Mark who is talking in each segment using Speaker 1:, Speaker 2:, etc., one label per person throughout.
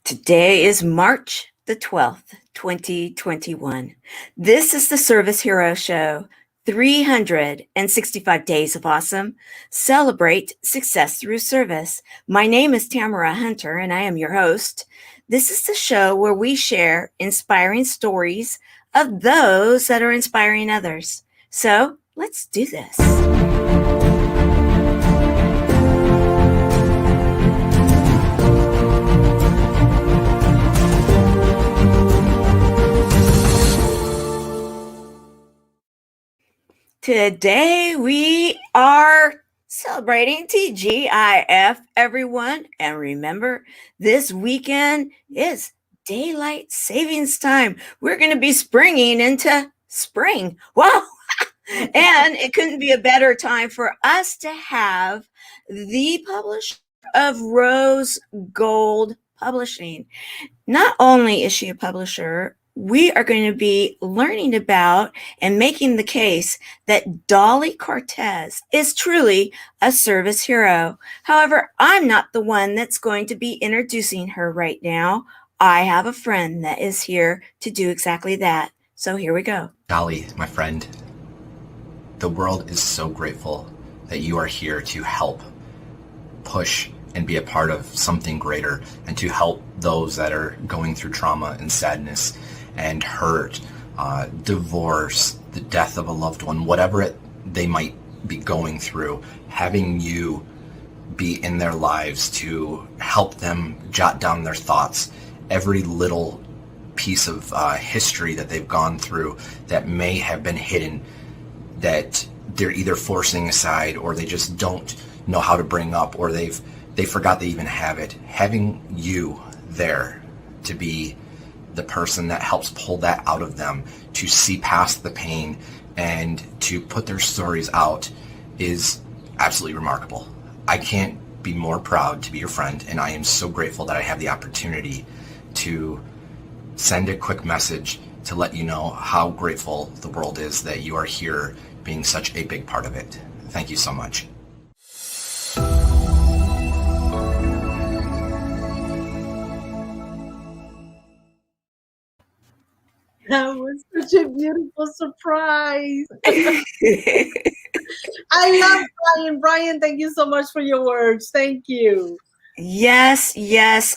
Speaker 1: Today is March the 12th, 2021. This is the Service Hero Show, 365 Days of Awesome. Celebrate success through service. My name is Tamara Hunter, and I am your host. This is the show where we share inspiring stories of those that are inspiring others. So let's do this. Today we are celebrating TGIF, everyone. And remember, this weekend is daylight savings time. We're going to be springing into spring. Wow. And it couldn't be a better time for us to have the publisher of Rose Gold Publishing. Not only is she a publisher, we are going to be learning about and making the case that Dolly Cortes is truly a service hero. However, I'm not the one that's going to be introducing her right now. I have a friend that is here to do exactly that. So here we go.
Speaker 2: Dolly, my friend, the world is so grateful that you are here to help push and be a part of something greater and to help those that are going through trauma and sadness and hurt, divorce, the death of a loved one, whatever they might be going through. Having you be in their lives to help them jot down their thoughts, every little piece of history that they've gone through that may have been hidden, that they're either forcing aside or they just don't know how to bring up, or they forgot they even have it. Having you there to be the person that helps pull that out of them, to see past the pain and to put their stories out, is absolutely remarkable. I can't be more proud to be your friend, and I am so grateful that I have the opportunity to send a quick message to let you know how grateful the world is that you are here being such a big part of it. Thank you so much.
Speaker 3: That was such a beautiful surprise. I love Brian. Brian, thank you so much for your words. Thank you.
Speaker 1: Yes.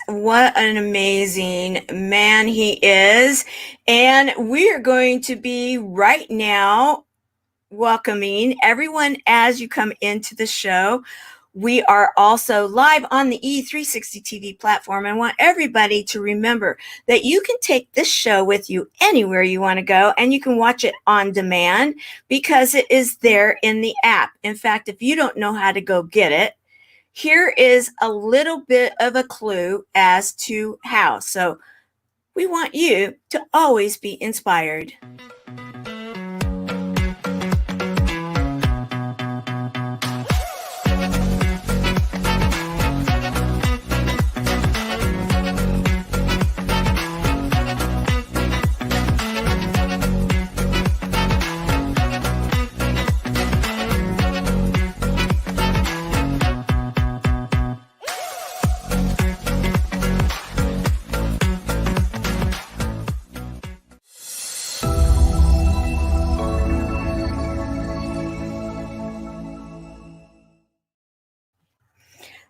Speaker 1: What an amazing man he is. And we are going to be right now welcoming everyone as you come into the show. We are also live on the E360 TV platform and want everybody to remember that you can take this show with you anywhere you want to go, and you can watch it on demand because it is there in the app. In fact, if you don't know how to go get it, here is a little bit of a clue as to how. So we want you to always be inspired.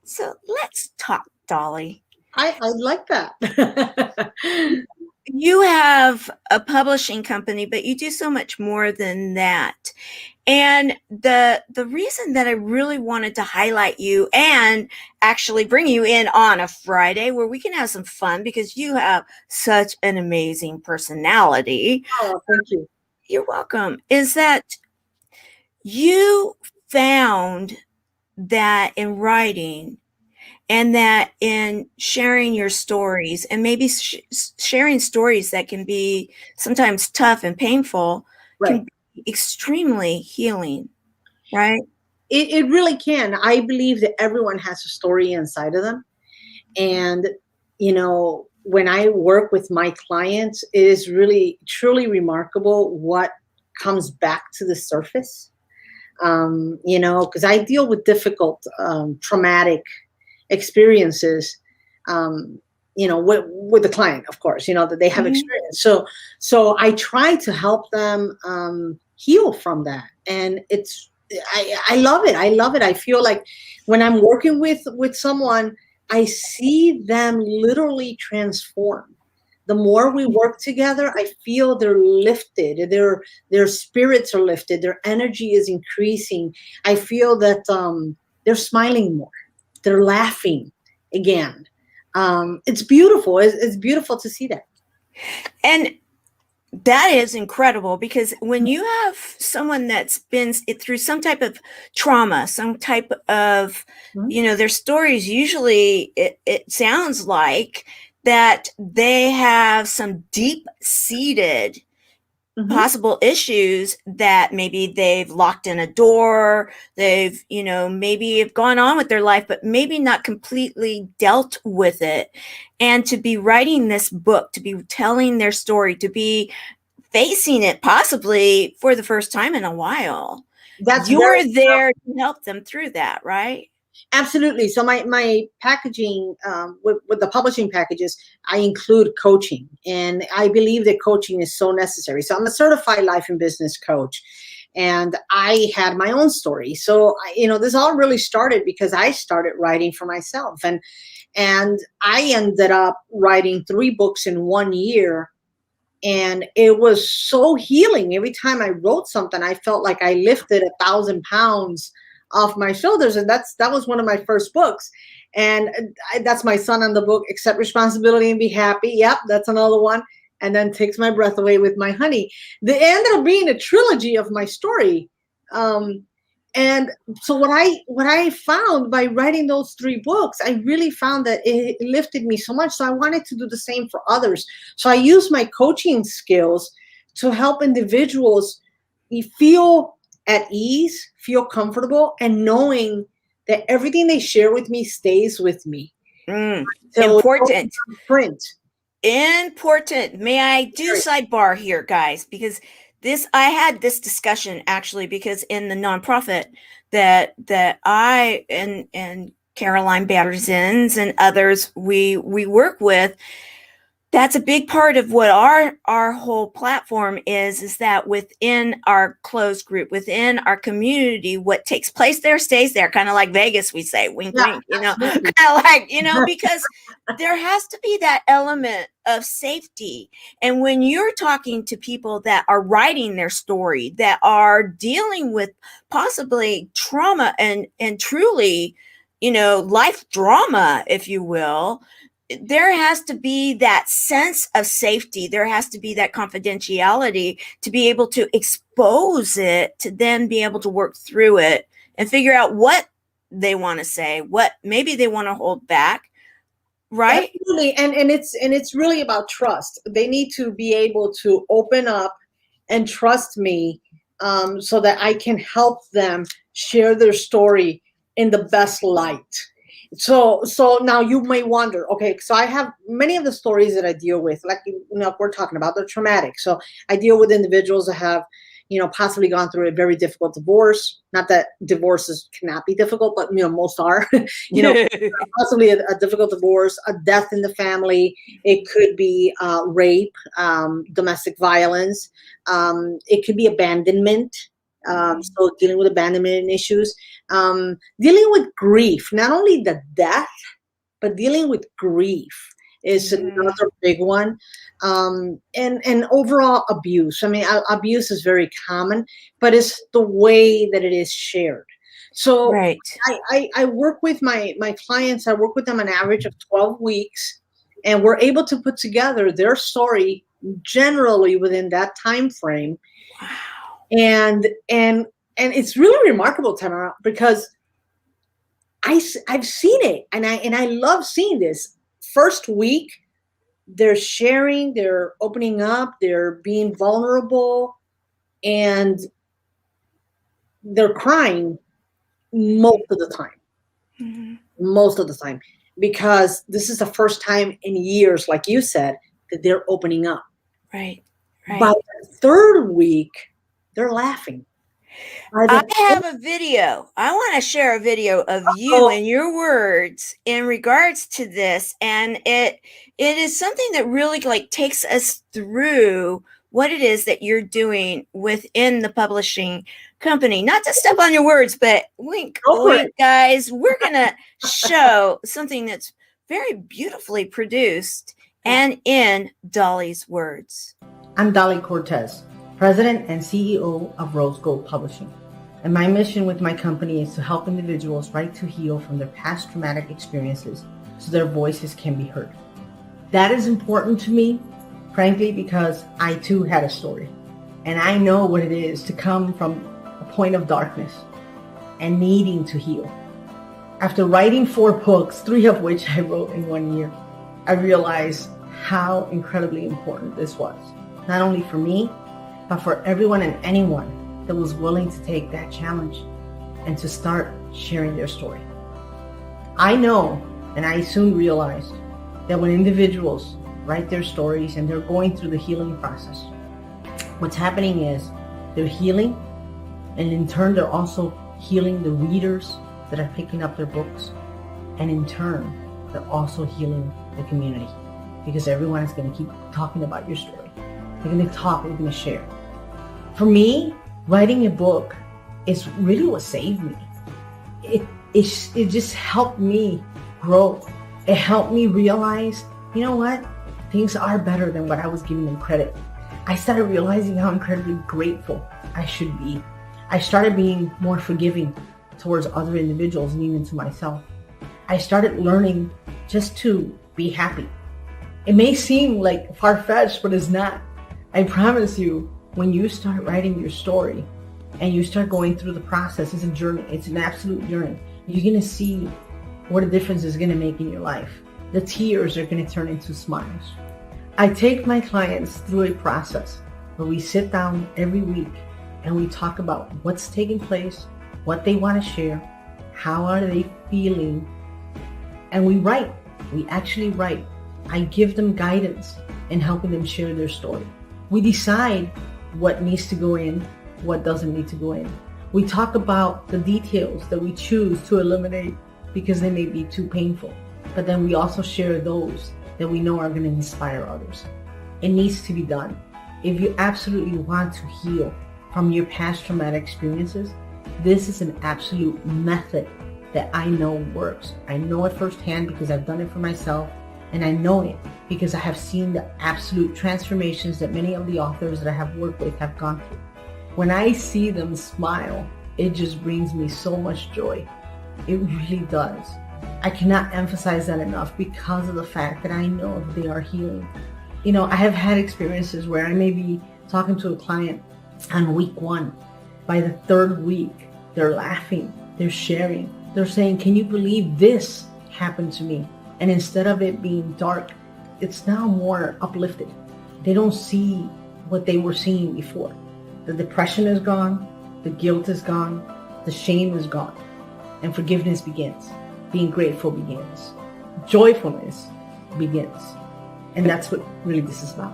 Speaker 1: So let's talk, Dolly.
Speaker 3: I like that.
Speaker 1: You have a publishing company, but you do so much more than that. And the reason that I really wanted to highlight you and actually bring you in on a Friday where we can have some fun, because you have such an amazing personality.
Speaker 3: Oh, thank you.
Speaker 1: You're welcome. Is that you found that in writing, and that in sharing your stories, and maybe sharing stories that can be sometimes tough and painful,
Speaker 3: Right.
Speaker 1: can be extremely healing, right?
Speaker 3: It really can. I believe that everyone has a story inside of them. And, when I work with my clients, it is really, truly remarkable what comes back to the surface. Because I deal with difficult, traumatic experiences. with the client, of course, that they have experience. So I try to help them heal from that. And I love it. I love it. I feel like when I'm working with someone, I see them literally transform. The more we work together, I feel they're lifted. Their spirits are lifted. Their energy is increasing. I feel that they're smiling more. They're laughing again. It's beautiful. It's beautiful to see that.
Speaker 1: And that is incredible, because when you have someone that's been through some type of trauma, some type of, their stories, usually it sounds like that they have some deep-seated possible issues that maybe they've locked in a door, they've, maybe have gone on with their life, but maybe not completely dealt with it. And to be writing this book, to be telling their story, to be facing it possibly for the first time in a while, you're there to help them through that, right?
Speaker 3: Absolutely. So my packaging with the publishing packages, I include coaching, and I believe that coaching is so necessary. So I'm a certified life and business coach, and I had my own story. So this all really started because I started writing for myself, and I ended up writing 3 books in 1 year. And it was so healing. Every time I wrote something, I felt like I lifted 1,000 pounds off my shoulders. And that was one of my first books. And that's my son on the book, Accept Responsibility and Be Happy. Yep, that's another one. And then Takes My Breath Away with My Honey. They ended up being a trilogy of my story. And so what I found by writing those 3 books, I really found that it lifted me so much. So I wanted to do the same for others. So I use my coaching skills to help individuals feel at ease, feel comfortable, and knowing that everything they share with me stays with me.
Speaker 1: So important.
Speaker 3: Important.
Speaker 1: May I do sidebar here, guys? Because I had this discussion actually, because in the nonprofit that I and Caroline Battersons and others we work with, that's a big part of what our whole platform is that within our closed group, within our community, what takes place there stays there, kind of like Vegas, we say, wink, wink, kind of like, because there has to be that element of safety. And when you're talking to people that are writing their story, that are dealing with possibly trauma and truly, life drama, if you will, there has to be that sense of safety. There has to be that confidentiality to be able to expose it, to then be able to work through it and figure out what they want to say, what maybe they want to hold back. Right.
Speaker 3: Absolutely. And it's really about trust. They need to be able to open up and trust me, so that I can help them share their story in the best light. So now you may wonder, okay, so I have many of the stories that I deal with, like, we're talking about, they're traumatic. So I deal with individuals that have, possibly gone through a very difficult divorce. Not that divorces cannot be difficult, but, most are, possibly a difficult divorce, a death in the family. It could be rape, domestic violence. It could be abandonment. So dealing with abandonment issues, dealing with grief, not only the death, but dealing with grief is another big one. And overall abuse. I mean, abuse is very common, but it's the way that it is shared. So
Speaker 1: right.
Speaker 3: I work with my clients. I work with them an average of 12 weeks, and we're able to put together their story generally within that time frame.
Speaker 1: Wow.
Speaker 3: And it's really remarkable, Tamara, because I've seen it, and I love seeing this. First week, they're sharing, they're opening up, they're being vulnerable, and they're crying most of the time. Most of the time, because this is the first time in years, like you said, that they're opening up.
Speaker 1: Right.
Speaker 3: By the 3rd week, they're laughing.
Speaker 1: I have a video. I want to share a video of you and your words in regards to this. And it is something that really like takes us through what it is that you're doing within the publishing company. Not to step on your words, but wink, wink, guys. We're going to show something that's very beautifully produced and in Dolly's words.
Speaker 4: I'm Dolly Cortes, President and CEO of Rose Gold Publishing. And my mission with my company is to help individuals write to heal from their past traumatic experiences so their voices can be heard. That is important to me, frankly, because I too had a story. And I know what it is to come from a point of darkness and needing to heal. After writing 4 books, 3 of which I wrote in 1 year, I realized how incredibly important this was. Not only for me, but for everyone and anyone that was willing to take that challenge and to start sharing their story. I know, and I soon realized, that when individuals write their stories and they're going through the healing process, what's happening is they're healing, and in turn they're also healing the readers that are picking up their books, and in turn they're also healing the community, because everyone is going to keep talking about your story. They're going to talk, they're going to share. For me, writing a book is really what saved me. It just helped me grow. It helped me realize, you know what? Things are better than what I was giving them credit. I started realizing how incredibly grateful I should be. I started being more forgiving towards other individuals and even to myself. I started learning just to be happy. It may seem like far-fetched, but it's not. I promise you, when you start writing your story and you start going through the process, it's a journey. It's an absolute journey. You're going to see what a difference is going to make in your life. The tears are going to turn into smiles. I take my clients through a process where we sit down every week and we talk about what's taking place, what they want to share, how are they feeling, and we write. We actually write. I give them guidance in helping them share their story. We decide what needs to go in, what doesn't need to go in. We talk about the details that we choose to eliminate because they may be too painful. But then we also share those that we know are going to inspire others. It needs to be done. If you absolutely want to heal from your past traumatic experiences, this is an absolute method that I know works. I know it firsthand because I've done it for myself, and I know it because I have seen the absolute transformations that many of the authors that I have worked with have gone through. When I see them smile, it just brings me so much joy. It really does. I cannot emphasize that enough because of the fact that I know that they are healing. You know, I have had experiences where I may be talking to a client on week 1. By the 3rd week, they're laughing, they're sharing, they're saying, "Can you believe this happened to me?" And instead of it being dark, it's now more uplifted. They don't see what they were seeing before. The depression is gone, the guilt is gone, the shame is gone, and forgiveness begins. Being grateful begins. Joyfulness begins. And that's what really this is about.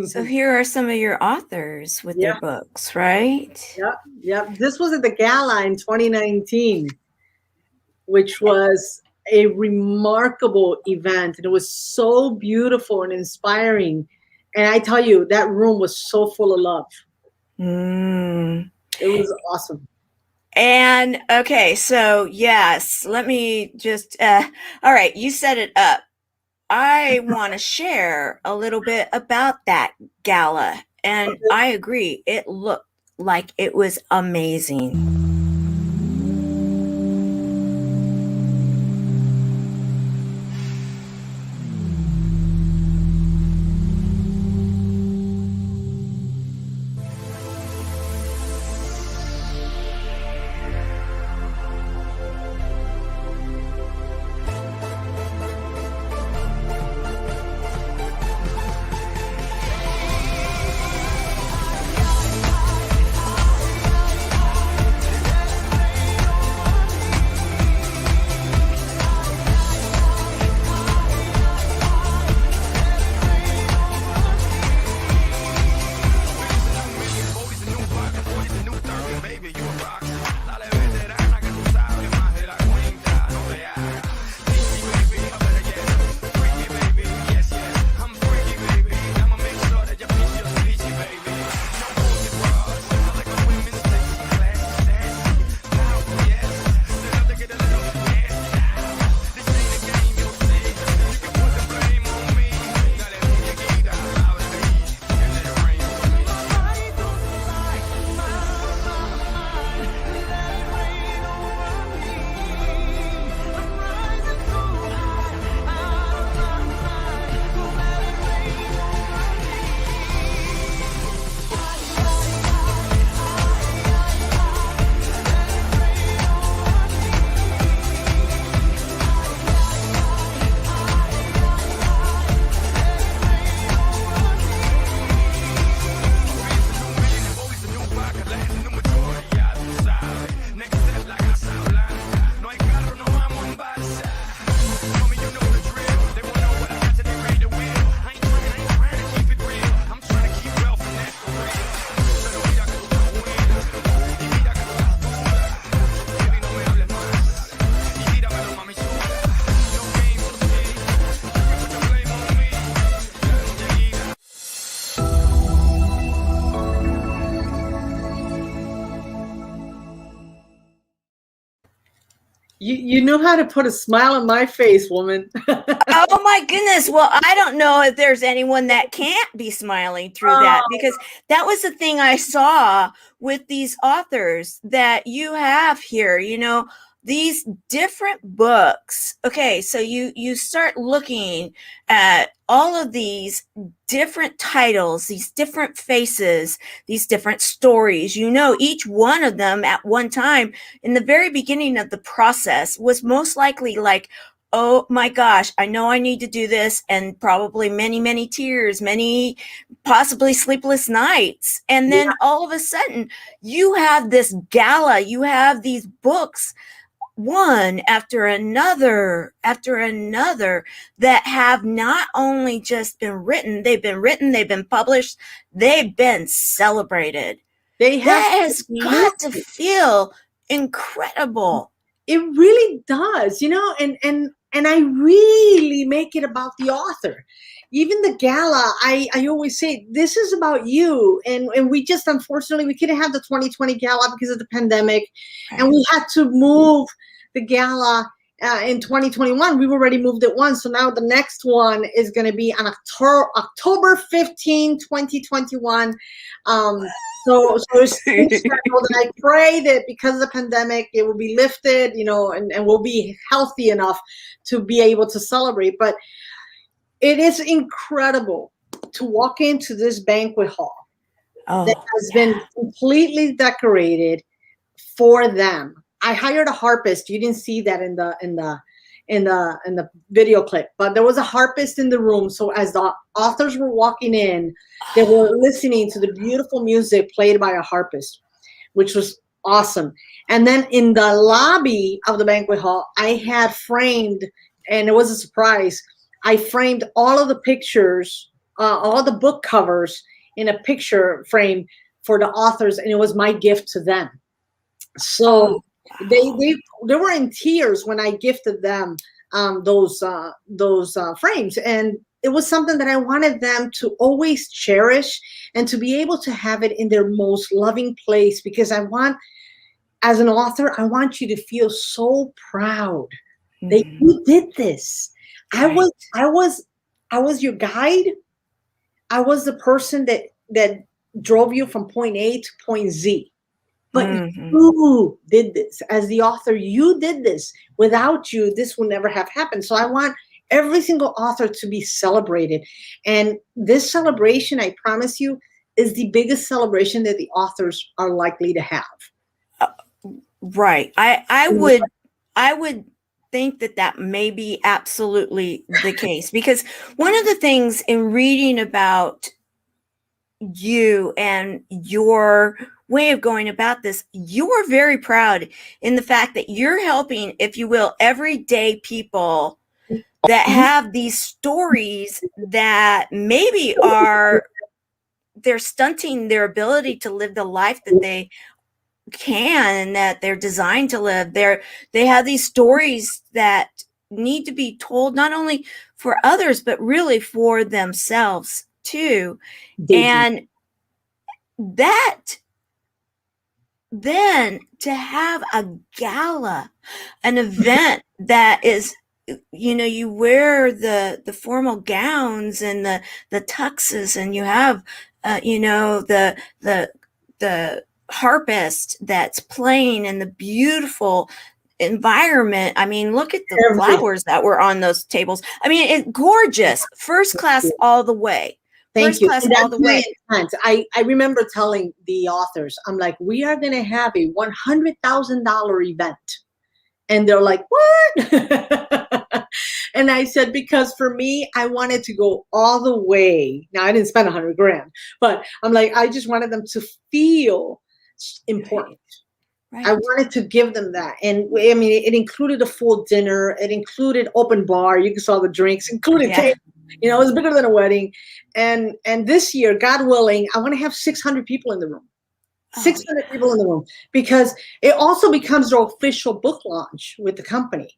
Speaker 1: So here are some of your authors with their books, right?
Speaker 3: Yep. This was at the Gala in 2019, which was a remarkable event. And it was so beautiful and inspiring. And I tell you, that room was so full of love. It was awesome.
Speaker 1: And okay, so yes, let me just, all right, you set it up. I want to share a little bit about that gala. And I agree, it looked like it was amazing.
Speaker 3: You know how to put a smile on my face, woman.
Speaker 1: Oh my goodness. Well, I don't know if there's anyone that can't be smiling through that, because that was the thing I saw with these authors that you have here, these different books. Okay, so you start looking at all of these different titles, these different faces, these different stories. Each one of them at one time in the very beginning of the process was most likely like, oh my gosh, I know I need to do this, and probably many, many tears, many possibly sleepless nights. And then all of a sudden you have this gala, you have these books, one after another, that have not only just been written, they've been published, they've been celebrated.
Speaker 3: That
Speaker 1: has got to feel incredible.
Speaker 3: It really does, and I really make it about the author. Even the gala, I always say, this is about you. And we just, unfortunately, we couldn't have the 2020 gala because of the pandemic. Right. And we had to move the gala in 2021. We've already moved it once. So now the next one is going to be on October 15, 2021. So it's that I pray that because of the pandemic, it will be lifted, and we'll be healthy enough to be able to celebrate. But it is incredible to walk into this banquet hall that has been completely decorated for them. I hired a harpist. You didn't see that in the video clip, but there was a harpist in the room. So as the authors were walking in, they were listening to the beautiful music played by a harpist, which was awesome. And then in the lobby of the banquet hall, I had framed, and it was a surprise, I framed all of the pictures, all the book covers in a picture frame for the authors, and it was my gift to them. So they were in tears when I gifted them those frames, and it was something that I wanted them to always cherish and to be able to have it in their most loving place, because I want, as an author, I want you to feel so proud that you did this. Right. I was your guide. I was the person that drove you from point A to point Z. But you did this. As the author, you did this. Without you, this would never have happened. So I want every single author to be celebrated. And this celebration, I promise you, is the biggest celebration that the authors are likely to have.
Speaker 1: Right. I would think that may be absolutely the case, because one of the things in reading about you and your way of going about this, you are very proud in the fact that you're helping, if you will, everyday people that have these stories that maybe they're stunting their ability to live the life that they can and that they're designed to live. They have these stories that need to be told, not only for others, but really for themselves too. And that, then to have a gala, an event that is, you wear the formal gowns and the tuxes, and you have the harpist that's playing in the beautiful environment. I mean, look at the flowers that were on those tables. I mean, it's gorgeous, first class all the way.
Speaker 3: Thank you. All the way. I remember telling the authors, I'm like, we are going to have a $100,000 event. And they're like, what? And I said, because for me, I wanted to go all the way. Now, I didn't spend $100,000, but I'm like, I just wanted them to feel important. Right. I wanted to give them that. And I mean, it included a full dinner. It included open bar. You saw the drinks, included cake. It was bigger than a wedding. And this year, God willing, I want to have 600 people in the room. 600 people in the room, because it also becomes their official book launch with the company.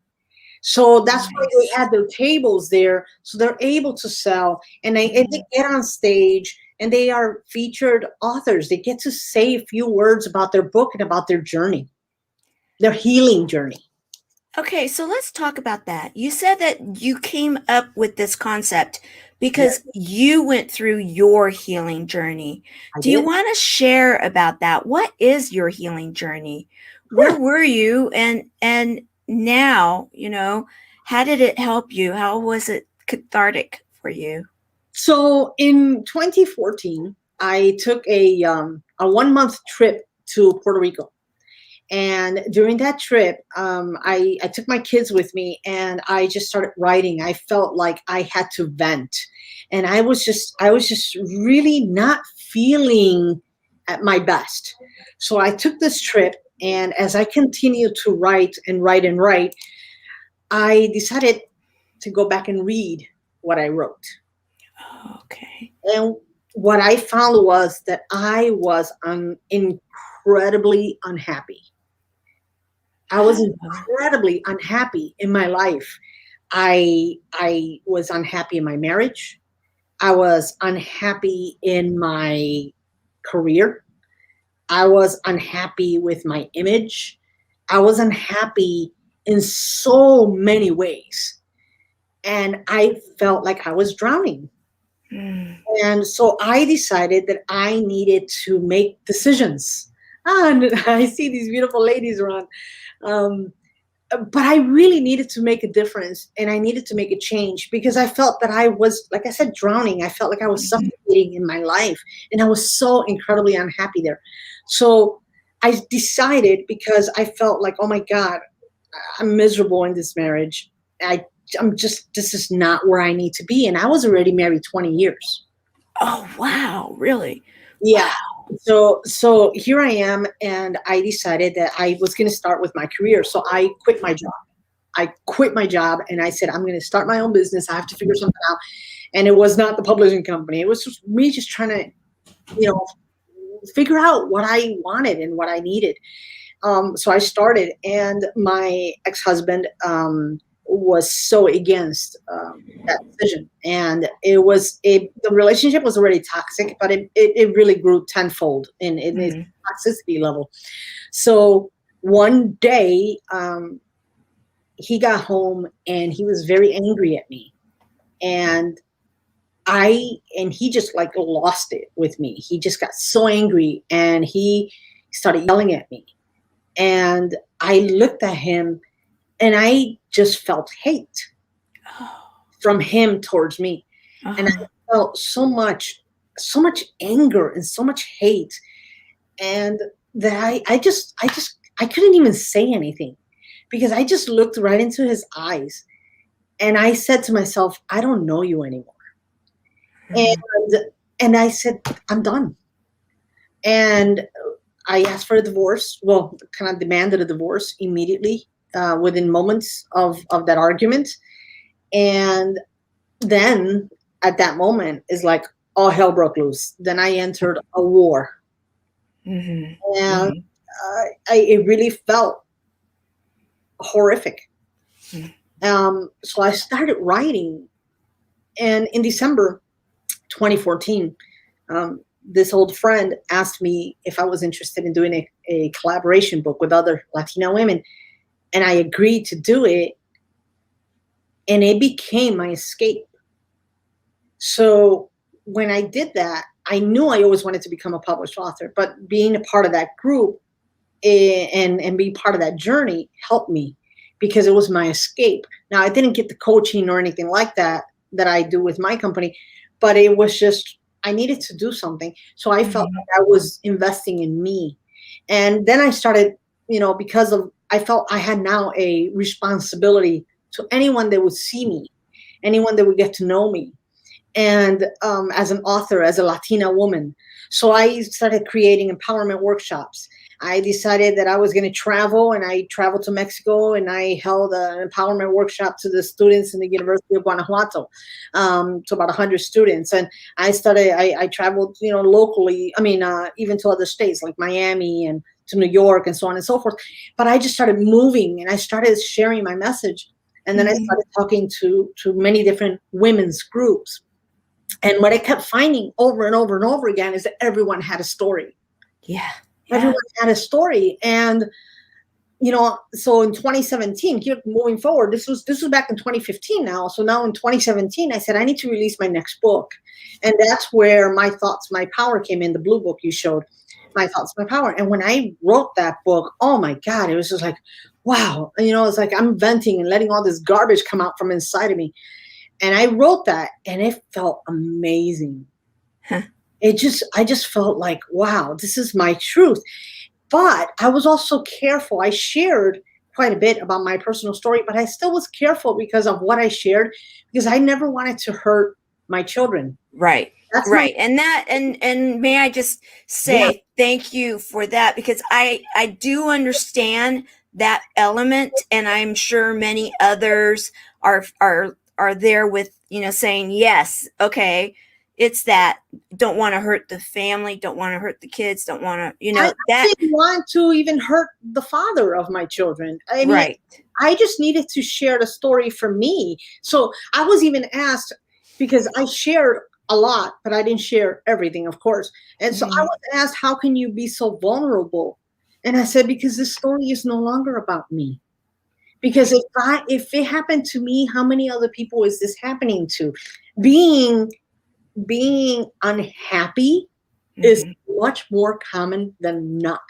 Speaker 3: So that's why they add their tables there, so they're able to sell. And they get on stage, and they are featured authors. They get to say a few words about their book and about their journey, their healing journey.
Speaker 1: Okay, so let's talk about that. You said that you came up with this concept because you went through your healing journey.
Speaker 3: I
Speaker 1: Do you
Speaker 3: did.
Speaker 1: want to share about that? What is your healing journey? Where were you and now, how did it help you? How was it cathartic for you?
Speaker 3: So in 2014, I took a 1 month trip to Puerto Rico. And during that trip, I took my kids with me and I just started writing. I felt like I had to vent. And I was just really not feeling at my best. So I took this trip, and as I continued to write and write and write, I decided to go back and read what I wrote.
Speaker 1: Okay.
Speaker 3: And what I found was that I was incredibly unhappy. I was incredibly unhappy in my life. I was unhappy in my marriage. I was unhappy in my career. I was unhappy with my image. I was unhappy in so many ways. And I felt like I was drowning.
Speaker 1: Mm.
Speaker 3: And so I decided that I needed to make decisions. And I see these beautiful ladies around. But I really needed to make a difference, and I needed to make a change because I felt that I was, like I said, drowning. I felt like I was suffocating in my life, and I was so incredibly unhappy there. So I decided, because I felt like, oh my God, I'm miserable in this marriage. This is not where I need to be. And I was already married 20 years.
Speaker 1: Oh, wow. Really?
Speaker 3: Yeah.
Speaker 1: Wow.
Speaker 3: So here I am, and I decided that I was going to start with my career. So I quit my job. And I said, I'm going to start my own business. I have to figure something out. And it was not the publishing company. It was just me just trying to, figure out what I wanted and what I needed. So I started, and my ex-husband was so against that decision. And the relationship was already toxic, but it really grew tenfold in its toxicity level. So one day, he got home and he was very angry at me. And he just like lost it with me. He just got so angry and he started yelling at me. And I looked at him and I just felt hate from him towards me. And I felt so much anger and so much hate. And that I couldn't even say anything, because I just looked right into his eyes and I said to myself, I don't know you anymore. And I said, I'm done. And I asked for a divorce. Well, kind of demanded a divorce immediately, within moments of that argument. And then at that moment is like all hell broke loose. Then I entered a war. And it really felt horrific. So I started writing. And in December 2014, this old friend asked me if I was interested in doing a collaboration book with other Latina women. And I agreed to do it. And it became my escape. So when I did that, I knew I always wanted to become a published author. But being a part of that group and being part of that journey helped me, because it was my escape. Now, I didn't get the coaching or anything like that I do with my company, but it was just, I needed to do something. So I felt like I was investing in me. And then I started, because I felt I had now a responsibility to anyone that would see me, anyone that would get to know me. And as an author, as a Latina woman. So I started creating empowerment workshops. I decided that I was going to travel, and I traveled to Mexico, and I held an empowerment workshop to the students in the University of Guanajuato, to about 100 students. And I traveled, locally, even to other states like Miami and to New York and so on and so forth. But I just started moving, and I started sharing my message. And then I started talking to many different women's groups. And what I kept finding over and over and over again is that everyone had a story.
Speaker 1: Yeah.
Speaker 3: Everyone had a story. And, so in 2017, moving forward, this was back in 2015 now. So now in 2017, I said, I need to release my next book. And that's where My Thoughts, My Power came in, the blue book you showed, My Thoughts, My Power. And when I wrote that book, oh my God, it was just like, wow. It's like I'm venting and letting all this garbage come out from inside of me. And I wrote that and it felt amazing.
Speaker 1: Huh.
Speaker 3: I just felt like, wow, this is my truth. But I was also careful. I shared quite a bit about my personal story, but I still was careful because of what I shared, because I never wanted to hurt my children.
Speaker 1: Right.
Speaker 3: That's
Speaker 1: right. And may I just say thank you for that, because I do understand that element, and I'm sure many others are there with, saying, yes, okay, it's that don't want to hurt the family, don't want to hurt the kids, don't want to,
Speaker 3: I
Speaker 1: that
Speaker 3: didn't want to even hurt the father of my children. I mean,
Speaker 1: right.
Speaker 3: I just needed to share the story for me. So I was even asked, because I shared a lot, but I didn't share everything, of course. And so I was asked, how can you be so vulnerable? And I said, because this story is no longer about me. Because if it happened to me, how many other people is this happening to? Being unhappy is much more common than not.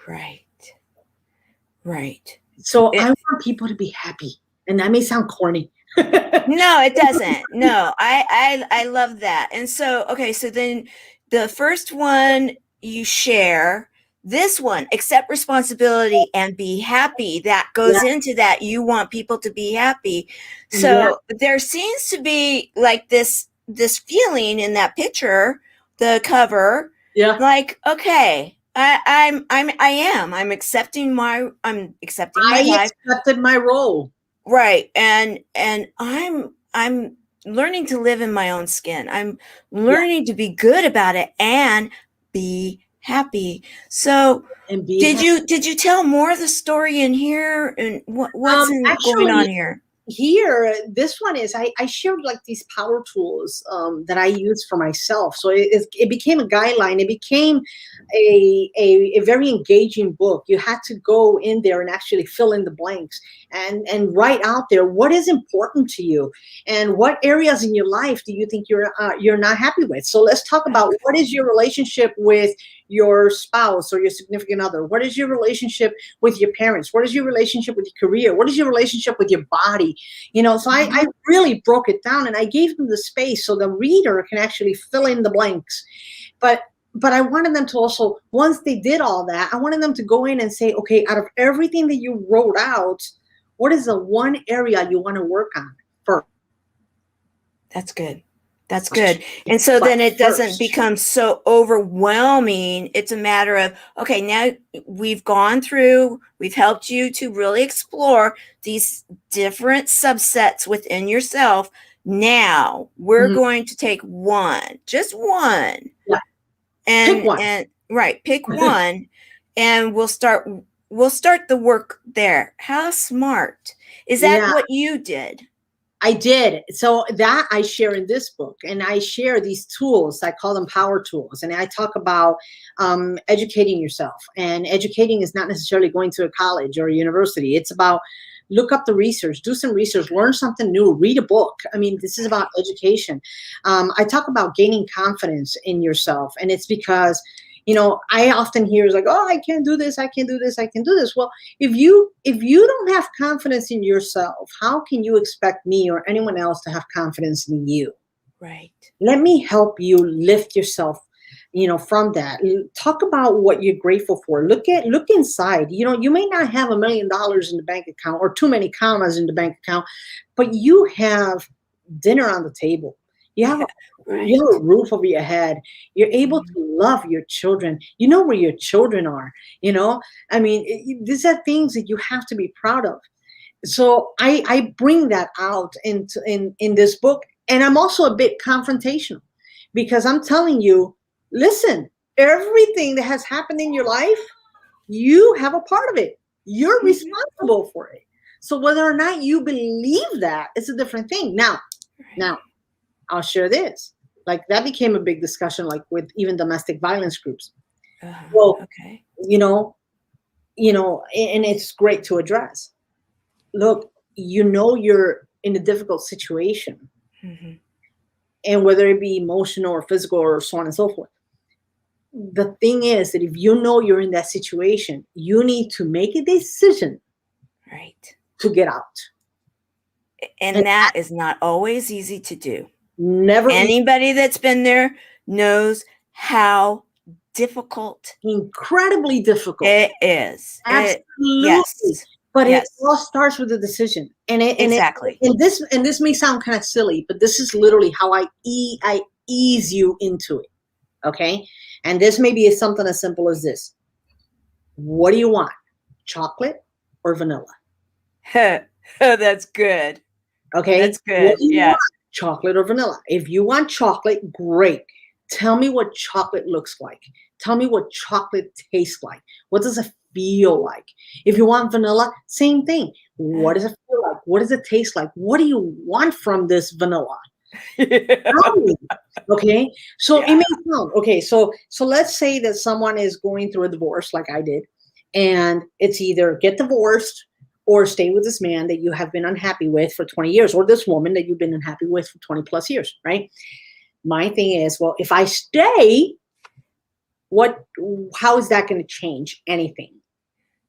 Speaker 1: Right. Right.
Speaker 3: So I want people to be happy. And that may sound corny.
Speaker 1: No, it doesn't. No, I love that. And so, okay, so then the first one you share, this one, accept responsibility and be happy, that goes into that. You want people to be happy. So there seems to be like this feeling in that picture, the cover, like, okay, I'm accepting my life.
Speaker 3: I accepted my role.
Speaker 1: Right. And I'm learning to live in my own skin. I'm learning to be good about it and be happy. So did you tell more of the story in here, and what's going on here?
Speaker 3: Here, this one is I shared like these power tools that I use for myself. So it became a guideline. It became a very engaging book. You had to go in there and actually fill in the blanks and write out there what is important to you and what areas in your life do you think you're not happy with. So let's talk about what is your relationship with your spouse or your significant other. What is your relationship with your parents? What is your relationship with your career? What is your relationship with your body? So I really broke it down and I gave them the space so the reader can actually fill in the blanks. But I wanted them to also, once they did all that, I wanted them to go in and say, okay, out of everything that you wrote out, what is the one area you want to work on first?
Speaker 1: That's good. That's good. And so then it doesn't become so overwhelming. It's a matter of, okay, now we've gone through, we've helped you to really explore these different subsets within yourself. Now we're going to take one, just one.
Speaker 3: Yeah.
Speaker 1: And
Speaker 3: pick one.
Speaker 1: Pick one, and we'll start the work there. How smart. Is that what you did?
Speaker 3: I did. So that I share in this book, and I share these tools. I call them power tools. And I talk about educating yourself, and educating is not necessarily going to a college or a university. It's about look up the research, do some research, learn something new, read a book. I mean, this is about education. I talk about gaining confidence in yourself. And it's because, I often hear is like, oh, I can't do this. I can't do this. I can do this. Well, if you don't have confidence in yourself, how can you expect me or anyone else to have confidence in you?
Speaker 1: Right.
Speaker 3: Let me help you lift yourself, from that. Talk about what you're grateful for. Look inside. You may not have $1 million in the bank account or too many commas in the bank account, but you have dinner on the table. You have a roof over your head. You're able to love your children. You know where your children are. I mean, these are things that you have to be proud of. So I bring that out in this book. And I'm also a bit confrontational because I'm telling you, listen, everything that has happened in your life, you have a part of it. You're responsible for it. So whether or not you believe that, it's a different thing. Now, I'll share this. Like that became a big discussion, like with even domestic violence groups. Well, and it's great to address. Look, you're in a difficult situation,
Speaker 1: Mhm.
Speaker 3: and whether it be emotional or physical or so on and so forth. The thing is that if you know you're in that situation, you need to make a decision
Speaker 1: Right.
Speaker 3: to get out.
Speaker 1: And
Speaker 3: And
Speaker 1: that is not always easy to do.
Speaker 3: never
Speaker 1: Anybody that's been there knows how difficult
Speaker 3: incredibly difficult.
Speaker 1: it is.
Speaker 3: Absolutely.
Speaker 1: Yes.
Speaker 3: But
Speaker 1: Yes.
Speaker 3: it all starts with a decision.
Speaker 1: Exactly.
Speaker 3: And this may sound kind of silly, but this is literally how I ease you into it. Okay? And this may be something as simple as this. What do you want? Chocolate or vanilla?
Speaker 1: That's good.
Speaker 3: Okay?
Speaker 1: That's good.
Speaker 3: What do you
Speaker 1: Yeah.
Speaker 3: want? Chocolate or vanilla? If you want chocolate, great. Tell me what chocolate looks like. Tell me what chocolate tastes like. What does it feel like? If you want vanilla, same thing. What does it feel like? What does it taste like? What do you want from this vanilla? Tell me. Okay, so it may sound okay. So let's say that someone is going through a divorce, like I did, and it's either get divorced or stay with this man that you have been unhappy with for 20 years, or this woman that you've been unhappy with for 20 plus years, right? My thing is, well, if I stay, how is that going to change anything?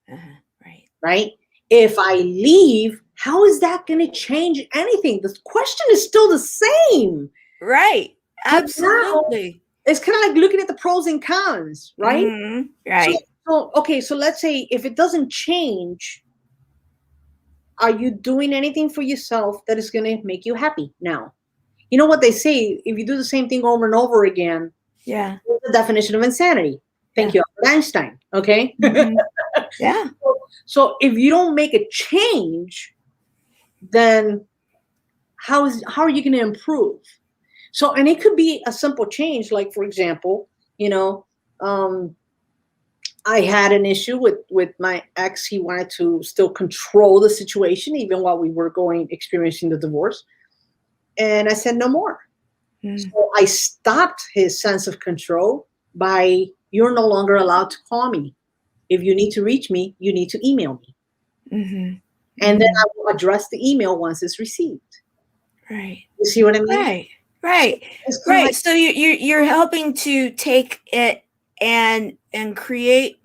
Speaker 1: Right.
Speaker 3: Right? If I leave, how is that going to change anything? The question is still the same.
Speaker 1: Right. Absolutely.
Speaker 3: It's kind of like looking at the pros and cons, right?
Speaker 1: Mhm. Right.
Speaker 3: So let's say if it doesn't change, are you doing anything for yourself that is going to make you happy now? You know what they say, if you do the same thing over and over again,
Speaker 1: Yeah.
Speaker 3: the definition of insanity. Thank you, Albert Einstein. Okay.
Speaker 1: Mhm. Yeah.
Speaker 3: So if you don't make a change, then how are you going to improve? So, and it could be a simple change, like for example, I had an issue with my ex. He wanted to still control the situation, even while we were experiencing the divorce. And I said no more. So I stopped his sense of control by, you're no longer allowed to call me. If you need to reach me, you need to email me.
Speaker 1: Mm-hmm.
Speaker 3: And then I will address the email once it's received.
Speaker 1: Right.
Speaker 3: You see what I mean?
Speaker 1: Right. Right. Right. Like, so you're helping to take it and create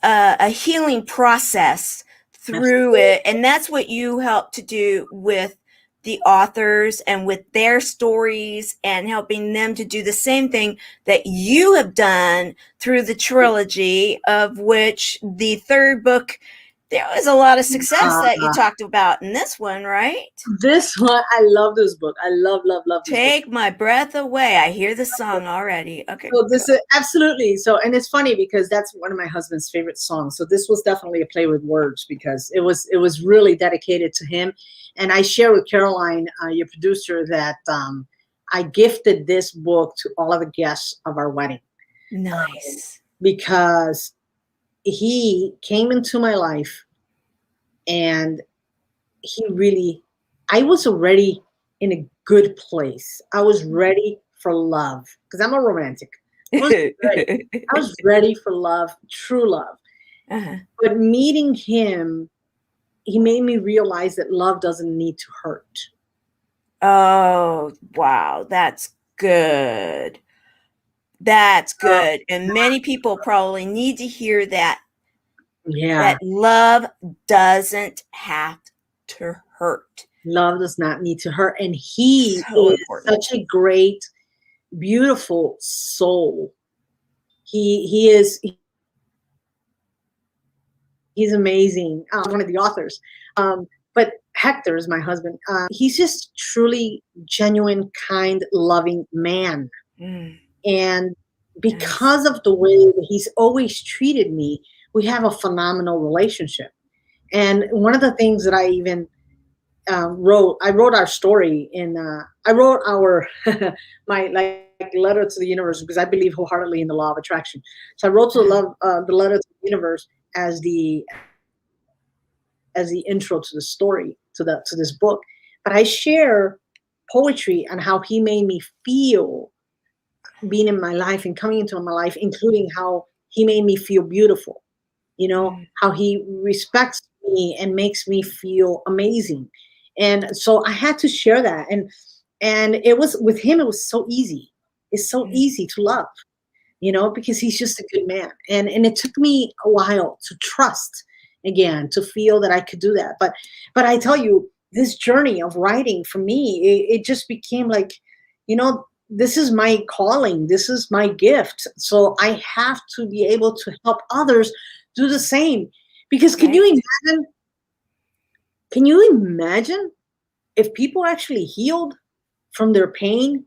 Speaker 1: a healing process through it, and that's what you help to do with the authors and with their stories, and helping them to do the same thing that you have done through the trilogy, of which the third book, there was a lot of success that you talked about in this one, right?
Speaker 3: This one, I love this book. I love this
Speaker 1: Take
Speaker 3: book.
Speaker 1: My Breath Away. I hear the song already. Okay.
Speaker 3: So this is absolutely so, and it's funny because that's one of my husband's favorite songs. So this was definitely a play with words, because it was really dedicated to him. And I share with Caroline, your producer, that I gifted this book to all of the guests of our wedding.
Speaker 1: Nice.
Speaker 3: Because he came into my life, and I was already in a good place. I was ready for love, because I'm a romantic. I was ready for love, true love. But meeting him, he made me realize that love doesn't need to hurt.
Speaker 1: Oh, wow. That's good. That's good. And many people probably need to hear that.
Speaker 3: Yeah.
Speaker 1: That love doesn't have to hurt.
Speaker 3: Love does not need to hurt. And he is such a great, beautiful soul. He's amazing. One of the authors. But Hector is my husband. He's just truly genuine, kind, loving man. And because of the way that he's always treated me, we have a phenomenal relationship. And one of the things that I even I wrote our story in, I wrote my letter to the universe, because I believe wholeheartedly in the law of attraction. So I wrote the letter to the universe as the intro to the story, to this book. But I share poetry and how he made me feel being in my life and coming into my life, including how he made me feel beautiful. how he respects me and makes me feel amazing. And so I had to share that. And it was with him, it was so easy. It's so easy to love, because he's just a good man. And it took me a while to trust again, to feel that I could do that. But I tell you, this journey of writing for me, it just became like, this is my calling. This is my gift. So I have to be able to help others do the same. Because can you imagine if people actually healed from their pain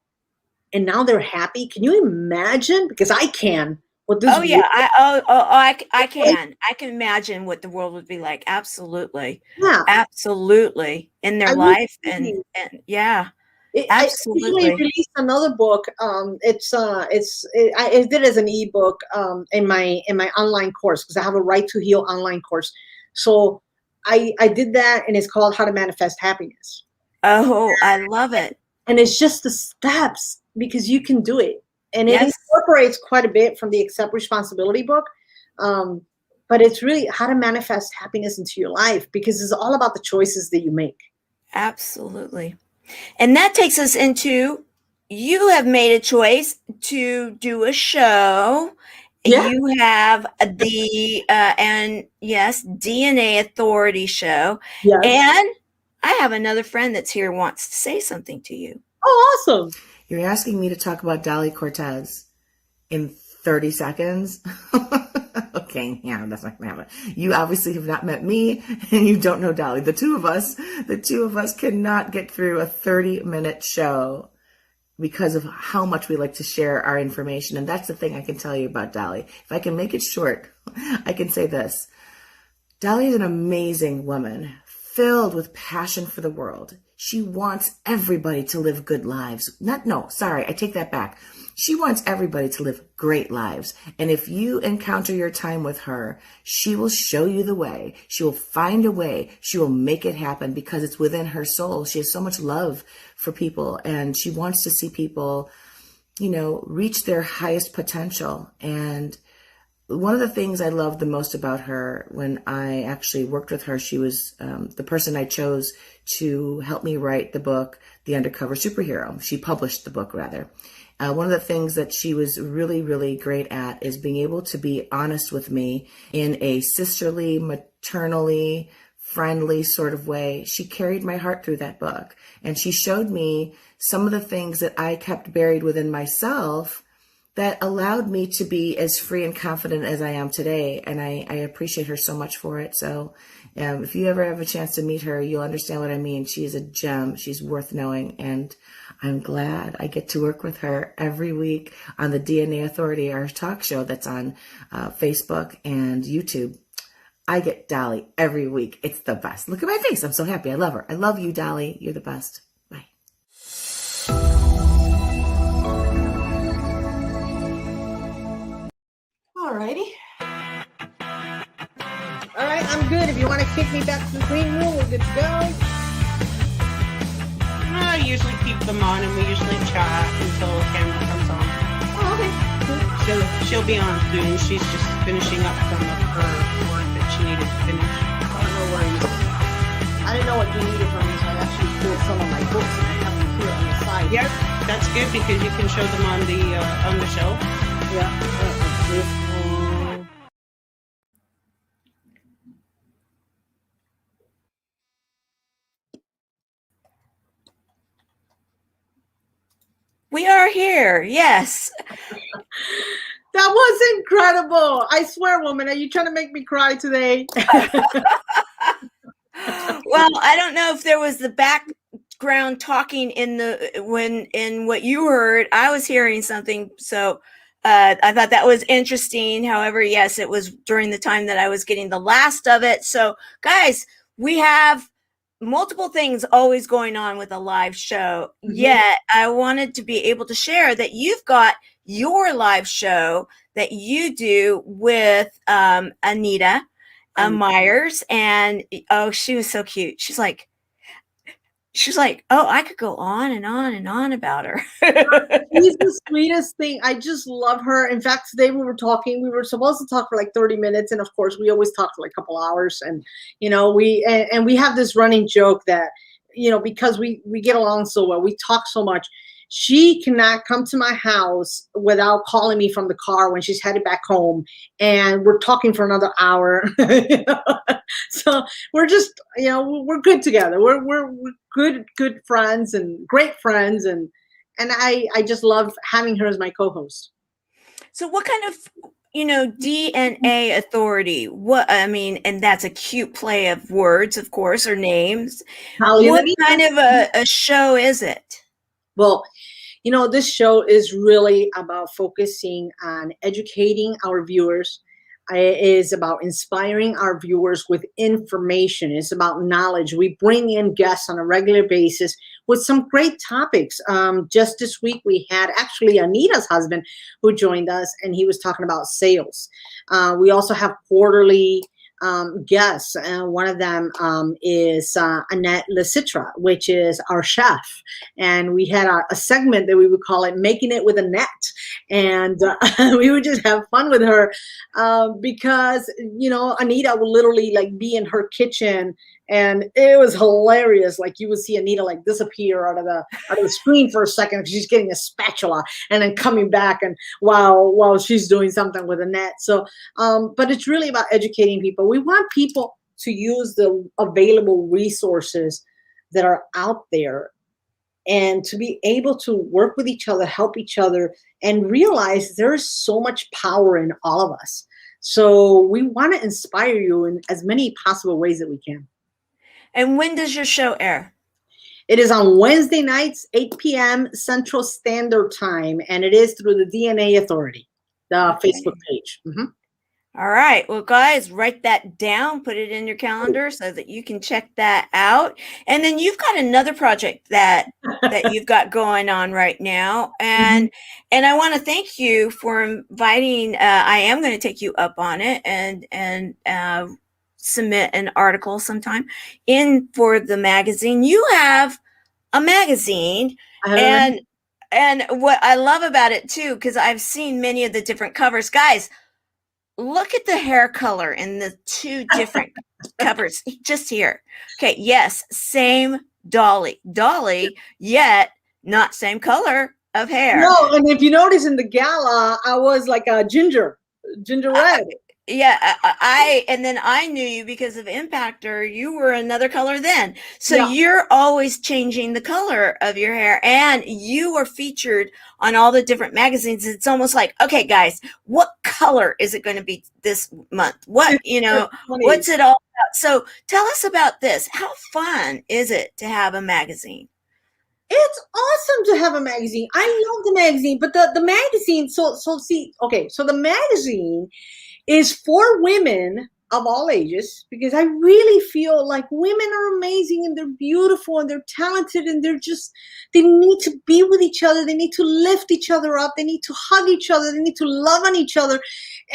Speaker 3: and now they're happy? Can you imagine? Because I can. What this
Speaker 1: I can. I can imagine what the world would be like. Absolutely.
Speaker 3: Yeah.
Speaker 1: Absolutely. In their life. And yeah. Absolutely.
Speaker 3: I recently released another book. I did it as an ebook in my online course, because I have a Right to Heal online course. So I did that, and it's called How to Manifest Happiness.
Speaker 1: Oh, I love it.
Speaker 3: And it's just the steps, because you can do it. And it incorporates quite a bit from the Accept Responsibility book. But it's really how to manifest happiness into your life, because it's all about the choices that you make.
Speaker 1: Absolutely. And that takes us into, you have made a choice to do a show. Yeah. You have the, DNA Authority show. Yes. And I have another friend that's here who wants to say something to you.
Speaker 3: Oh, awesome.
Speaker 4: You're asking me to talk about Dolly Cortes in 30 seconds? Okay, yeah, that's not gonna happen. You obviously have not met me, and you don't know Dolly. The two of us cannot get through a 30-minute show because of how much we like to share our information. And that's the thing I can tell you about Dolly. If I can make it short, I can say this. Dolly is an amazing woman, filled with passion for the world. She wants everybody to live good lives. I take that back. She wants everybody to live great lives. And if you encounter your time with her, she will show you the way. She will find a way. She will make it happen, because it's within her soul. She has so much love for people, and she wants to see people, reach their highest potential. And one of the things I loved the most about her, when I actually worked with her, she was the person I chose to help me write the book, The Undercover Superhero. She published the book, rather. One of the things that she was really, really great at is being able to be honest with me in a sisterly, maternally friendly sort of way. She carried my heart through that book, and she showed me some of the things that I kept buried within myself that allowed me to be as free and confident as I am today. And I appreciate her so much for it. So if you ever have a chance to meet her, you'll understand what I mean. She is a gem. She's worth knowing. And I'm glad I get to work with her every week on the DNA Authority, our talk show that's on Facebook and YouTube. I get Dolly every week. It's the best. Look at my face. I'm so happy. I love her. I love you, Dolly. You're the best. Bye.
Speaker 3: Alrighty. All right, I'm good. If you want to kick me back to the green room, we're good to go.
Speaker 5: I usually keep them on, and we usually chat until Tamara comes on.
Speaker 3: Oh, okay. Cool.
Speaker 5: She'll be on soon. She's just finishing up some of her work that she needed to finish.
Speaker 3: Oh, no worries. I didn't know what you needed from me, so I actually pulled some of my books and I have them here on the side.
Speaker 5: Yep, that's good, because you can show them on the show.
Speaker 3: Yeah.
Speaker 1: We are here. Yes.
Speaker 3: That was incredible. I swear, woman, are you trying to make me cry today?
Speaker 1: Well, I don't know if there was the background talking in what you heard. I was hearing something. So I thought that was interesting. However, yes, it was during the time that I was getting the last of it. So guys, we have multiple things always going on with a live show. Mm-hmm. Yet I wanted to be able to share that you've got your live show that you do with Anita Myers. And she was so cute. She's like, she's like, oh, I could go on and on and on about her.
Speaker 3: She's the sweetest thing. I just love her. In fact, today we were talking. We were supposed to talk for like 30 minutes, and of course, we always talk for like a couple hours. And and we have this running joke that because we get along so well, we talk so much. She cannot come to my house without calling me from the car when she's headed back home, and we're talking for another hour. So we're just, we're good together. We're good friends and great friends, and I just love having her as my co-host.
Speaker 1: So what kind of DNA authority? What I mean, and that's a cute play of words, of course, or names. What kind of a show is it?
Speaker 3: Well, this show is really about focusing on educating our viewers. It is about inspiring our viewers with information. It's about knowledge. We bring in guests on a regular basis with some great topics. Just this week, we had actually Anita's husband who joined us, and he was talking about sales. We also have quarterly guests. One of them is Annette Lecitra, which is our chef. And we had a segment that we would call it Making It with Annette. And we would just have fun with her because, Anita would literally like be in her kitchen. And it was hilarious. Like you would see Anita like disappear out of the screen for a second because she's getting a spatula and then coming back and while she's doing something with Annette. So, but it's really about educating people. We want people to use the available resources that are out there and to be able to work with each other, help each other, and realize there is so much power in all of us. So we want to inspire you in as many possible ways that we can.
Speaker 1: And when does your show air?
Speaker 3: It is on Wednesday nights, 8 p.m. Central Standard Time, and it is through the DNA Authority, the Facebook page. Mm-hmm.
Speaker 1: All right. Well, guys, write that down, put it in your calendar so that you can check that out. And then you've got another project that you've got going on right now. And I want to thank you for inviting. I am going to take you up on it and submit an article sometime in for the magazine. You have a magazine, and what I love about it too, because I've seen many of the different covers, guys. Look at the hair color in the two different covers just here. Okay, yes, same Dolly, yet not same color of hair.
Speaker 3: No, and if you notice in the gala, I was like a ginger red.
Speaker 1: Yeah, and then I knew you because of Impactor. You were another color then. So you're always changing the color of your hair, and you are featured on all the different magazines. It's almost like, okay, guys, what color is it going to be this month? What, what's it all about? So tell us about this. How fun is it to have a magazine?
Speaker 3: It's awesome to have a magazine. I love the magazine, but the magazine, so the magazine is for women of all ages, because I really feel like women are amazing and they're beautiful and they're talented and they need to be with each other. They need to lift each other up. They need to hug each other. They need to love on each other.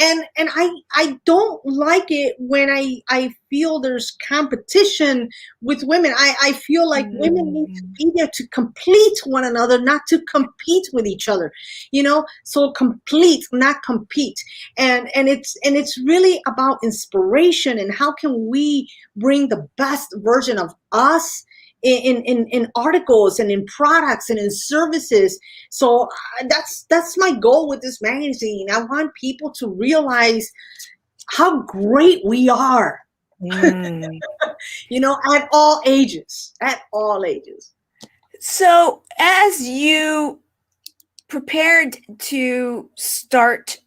Speaker 3: And I don't like it when I feel there's competition with women. I feel like women need to be there to complete one another, not to compete with each other, so complete, not compete. And it's really about inspiration and how can we bring the best version of us in articles and in products and in services. So that's my goal with this magazine. I want people to realize how great we are, at all ages,
Speaker 1: So as you prepared to start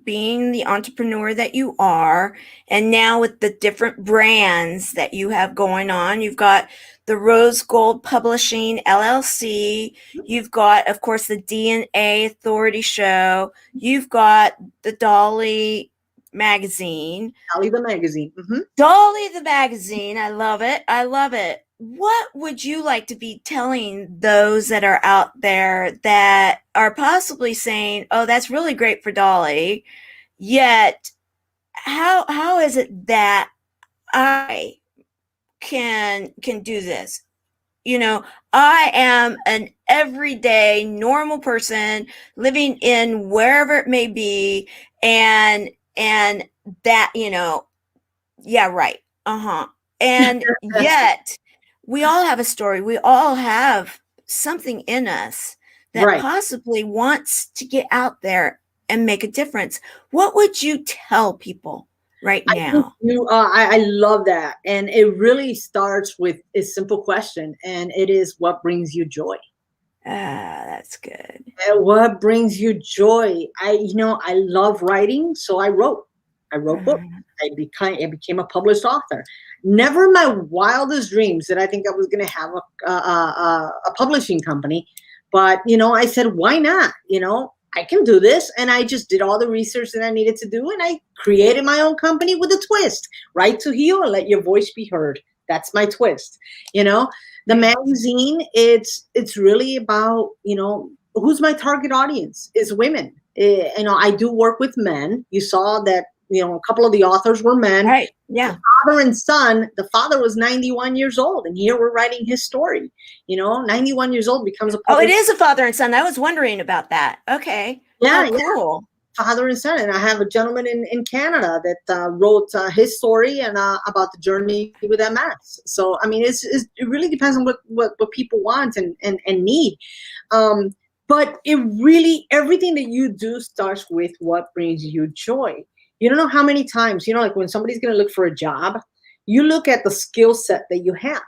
Speaker 1: being the entrepreneur that you are, and now with the different brands that you have going on, you've got the Rose Gold Publishing LLC, you've got, of course, the DNA Authority show, you've got the Dolly Magazine.
Speaker 3: Dolly the Magazine. Mm-hmm.
Speaker 1: Dolly the Magazine. I love it. What would you like to be telling those that are out there that are possibly saying, oh, that's really great for Dolly, yet how is it that I can do this? I am an everyday normal person living in wherever it may be. And that, yeah, right. And yet we all have a story. We all have something in us that
Speaker 3: Right.
Speaker 1: possibly wants to get out there and make a difference. What would you tell people right now?
Speaker 3: I love that. And it really starts with a simple question, and it is, what brings you joy?
Speaker 1: That's good.
Speaker 3: And what brings you joy? I love writing, so I wrote books. I became a published author. Never in my wildest dreams did I think I was going to have a publishing company, but I said, why not? I can do this, and I just did all the research that I needed to do, and I created my own company with a twist: Right to Heal and Let Your Voice Be Heard. That's my twist. The magazine, it's really about, who's my target audience is women. I do work with men. You saw that, a couple of the authors were men.
Speaker 1: Right. Yeah.
Speaker 3: Father and son. The father was 91 years old, and here we're writing his story. 91 years old becomes a
Speaker 1: Oh, it is a father and son. I was wondering about that. Okay.
Speaker 3: Yeah,
Speaker 1: cool.
Speaker 3: Father and son. And I have a gentleman in Canada that wrote his story and about the journey with MS. So I mean, it really depends on what people want and need. But it really, everything that you do starts with what brings you joy. You don't know how many times, like when somebody's going to look for a job, you look at the skill set that you have.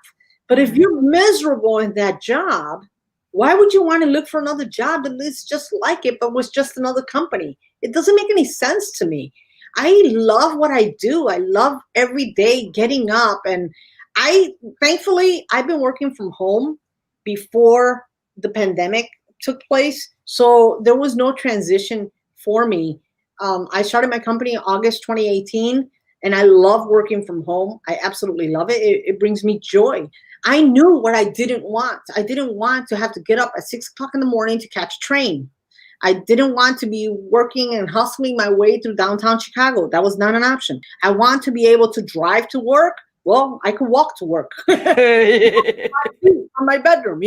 Speaker 3: But if you're miserable in that job, why would you want to look for another job that is just like it, but was just another company? It doesn't make any sense to me. I love what I do. I love every day getting up. And thankfully, I've been working from home before the pandemic took place. So there was no transition for me. I started my company in August 2018, and I love working from home. I absolutely love it. It brings me joy. I knew what I didn't want. I didn't want to have to get up at 6 o'clock in the morning to catch a train. I didn't want to be working and hustling my way through downtown Chicago. That was not an option. I want to be able to drive to work. Well, I could walk to work from my bedroom,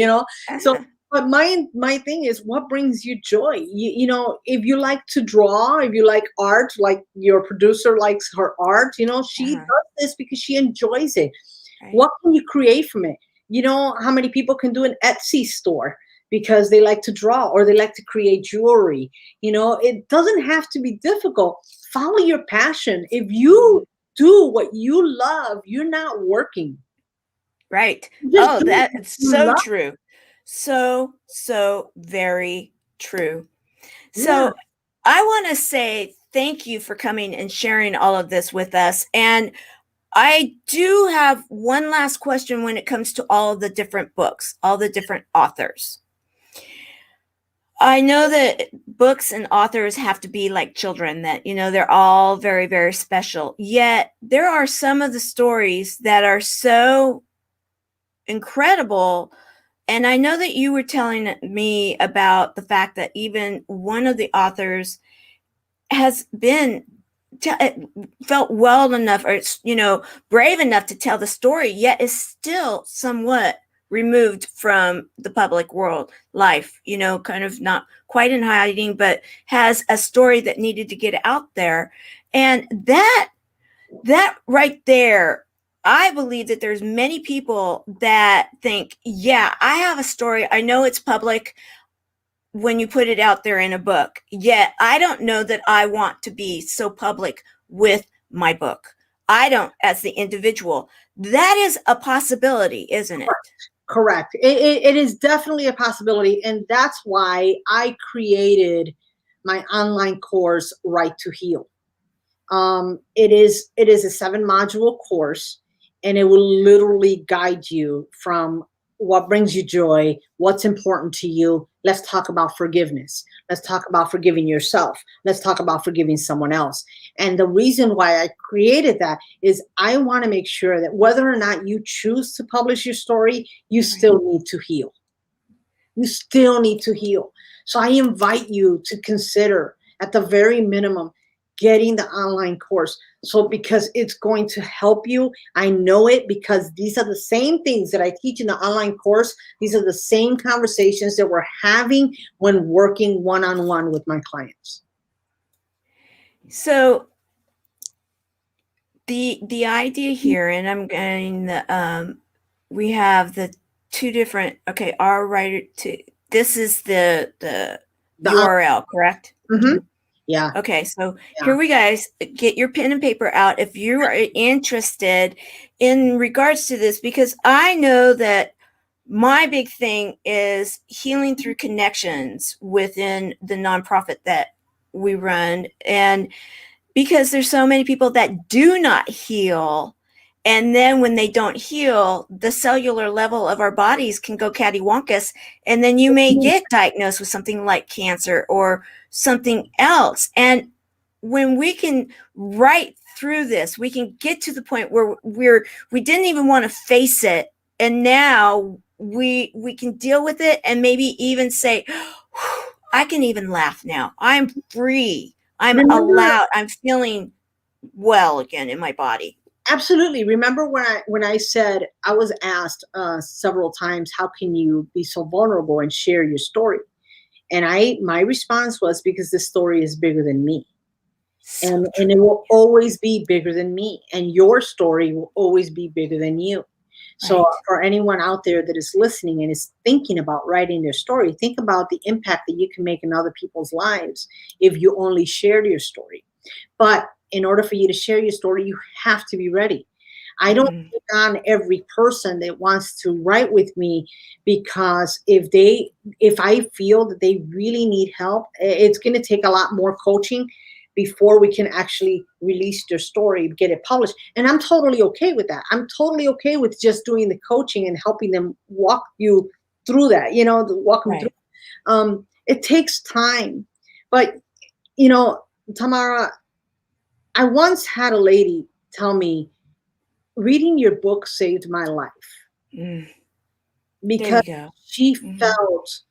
Speaker 3: So, but my thing is, what brings you joy? If you like to draw, if you like art, like your producer likes her art, she does this because she enjoys it. Right. What can you create from it? How many people can do an Etsy store because they like to draw or they like to create jewelry? It doesn't have to be difficult. Follow your passion. If you do what you love, you're not working.
Speaker 1: Right. Oh, that's so true. So very true. So I want to say thank you for coming and sharing all of this with us. And I do have one last question when it comes to all of the different books, all the different authors. I know that books and authors have to be like children, that, they're all very, very special. Yet there are some of the stories that are so incredible. And I know that you were telling me about the fact that even one of the authors has been felt well enough, or brave enough to tell the story, yet is still somewhat removed from the public world life, kind of not quite in hiding, but has a story that needed to get out there. And that right there, I believe that there's many people that think, yeah, I have a story. I know it's public when you put it out there in a book, yet I don't know that I want to be so public with my book. I don't, as the individual. That is a possibility, isn't it?
Speaker 3: Correct. It is definitely a possibility. And that's why I created my online course, Right to Heal. It is a 7-module course, and it will literally guide you from what brings you joy, what's important to you. Let's talk about forgiveness. Let's talk about forgiving yourself. Let's talk about forgiving someone else. And the reason why I created that is I want to make sure that whether or not you choose to publish your story, you still need to heal. You still need to heal. So I invite you to consider, at the very minimum, getting the online course. So because it's going to help you, I know it, because these are the same things that I teach in the online course. These are the same conversations that we're having when working one-on-one with my clients.
Speaker 1: So the idea here, and I'm getting the we have the two different, okay, our writer to this is the URL, correct?
Speaker 3: Mm-hmm. Yeah.
Speaker 1: Okay, so here we guys, get your pen and paper out if you are interested in regards to this, because I know that my big thing is healing through connections within the nonprofit that we run. And because there's so many people that do not heal. And then when they don't heal, the cellular level of our bodies can go cattywampus. And then you may get diagnosed with something like cancer or something else. And when we can write through this, we can get to the point where we didn't even want to face it. And now we can deal with it and maybe even say, I can even laugh now. I'm free. I'm allowed. I'm feeling well again in my body.
Speaker 3: Absolutely. Remember when I said, I was asked several times, how can you be so vulnerable and share your story? And my response was, because this story is bigger than me. And it will always be bigger than me. And your story will always be bigger than you. So for anyone out there that is listening and is thinking about writing their story, think about the impact that you can make in other people's lives if you only shared your story. But in order for you to share your story, you have to be ready. I don't take on every person that wants to write with me, because if I feel that they really need help, it's going to take a lot more coaching before we can actually release their story, get it published. And I'm totally okay with that. I'm totally okay with just doing the coaching and helping them walk you through that, walk them through. It takes time. But, Tamara, I once had a lady tell me, reading your book saved my life. Because she felt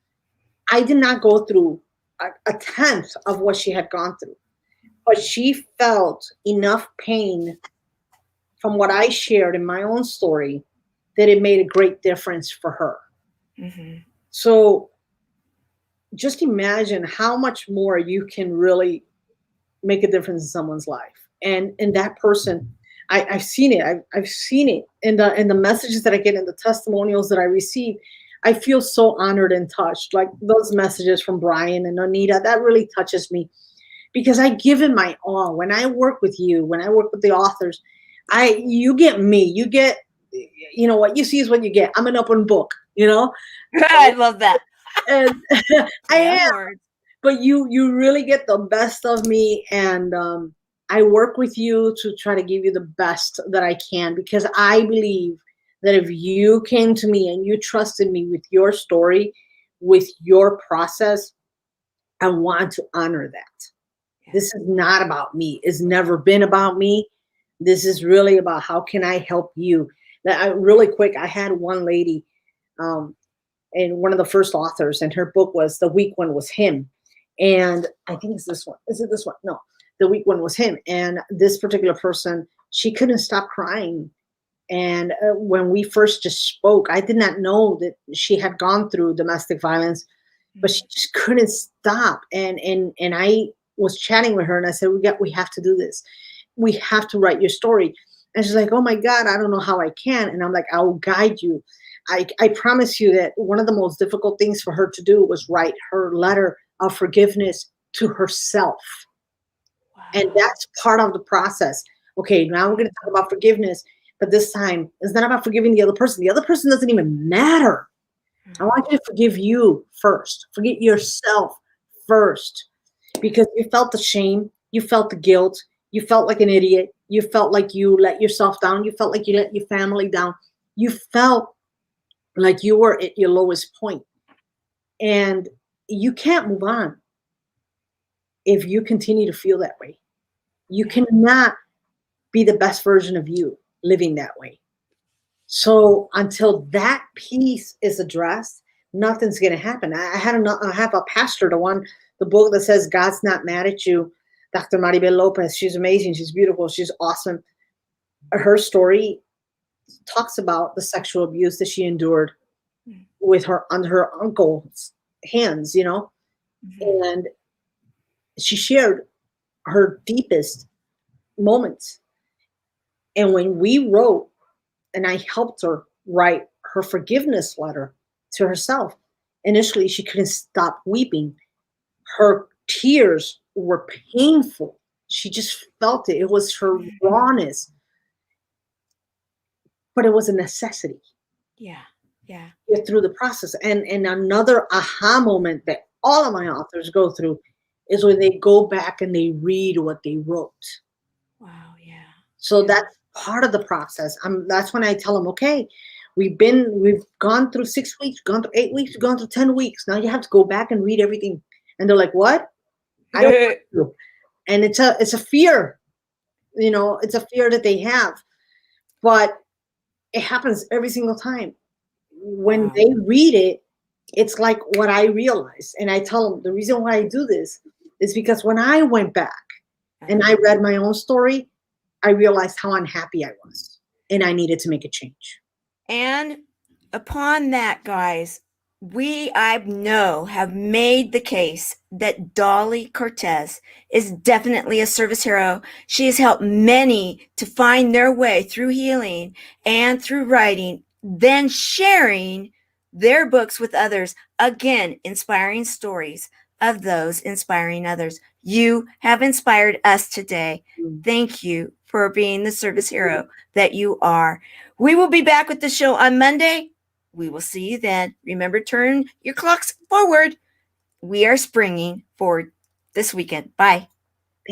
Speaker 3: I did not go through a tenth of what she had gone through. But she felt enough pain from what I shared in my own story that it made a great difference for her. So just imagine how much more you can really make a difference in someone's life. And that person, I've seen it. I've seen it in the messages that I get, in the testimonials that I receive. I feel so honored and touched. Like those messages from Brian and Anita, that really touches me. Because I give it my all. When I work with you, when I work with the authors, you get me. You get, what you see is what you get. I'm an open book,
Speaker 1: I love that.
Speaker 3: And I am. But you really get the best of me. And I work with you to try to give you the best that I can, because I believe that if you came to me and you trusted me with your story, with your process, I want to honor that. This is not about me. It's never been about me. This is really about how can I help you. Really quick, I had one lady, and one of the first authors, and her book was The Weak One Was Him. And I think it's this one. Is it this one? No, The Weak One Was Him. And this particular person, she couldn't stop crying. And when we first just spoke, I did not know that she had gone through domestic violence, but she just couldn't stop. And I was chatting with her, and I said, we have to do this. We have to write your story. And she's like, oh my God, I don't know how I can. And I'm like, I will guide you. I promise you that one of the most difficult things for her to do was write her letter of forgiveness to herself. Wow. And that's part of the process. Okay, now we're going to talk about forgiveness, but this time it's not about forgiving the other person. The other person doesn't even matter. I want you to forgive you first. Forgive yourself first. Because you felt the shame, you felt the guilt, you felt like an idiot, you felt like you let yourself down, you felt like you let your family down, you felt like you were at your lowest point. And you can't move on if you continue to feel that way. You cannot be the best version of you living that way. So until that piece is addressed, nothing's going to happen. I have a pastor, the book that says God's not mad at you. Dr. Maribel Lopez, she's amazing. She's beautiful. She's awesome. Her story talks about the sexual abuse that she endured with her under her uncle's hands, you know, and she shared her deepest moments. And when we wrote, and I helped her write her forgiveness letter to herself, initially she couldn't stop weeping. Her tears were painful. She just felt it. It was her rawness, but it was a necessity.
Speaker 1: Yeah.
Speaker 3: Get through the process. And another aha moment that all of my authors go through is when they go back and they read what they wrote.
Speaker 1: Wow. Yeah.
Speaker 3: So that's part of the process. That's when I tell them, okay, we've gone through 6 weeks, gone through 8 weeks, gone through 10 weeks. Now you have to go back and read everything. And they're like, what? I don't want to. And it's a fear, you know, it's a fear that they have, but it happens every single time. When they read it, it's like what I realized. And I tell them the reason why I do this is because when I went back and I read my own story, I realized how unhappy I was and I needed to make a change.
Speaker 1: And upon that, guys, I know have made the case that Dolly Cortes is definitely a service hero. She has helped many to find their way through healing and through writing, then sharing their books with others. Again, inspiring stories of those inspiring others. You have inspired us today. Thank you for being the service hero that you are. We will be back with the show on Monday. We will see you then. Remember, turn your clocks forward. We are springing forward this weekend. Bye.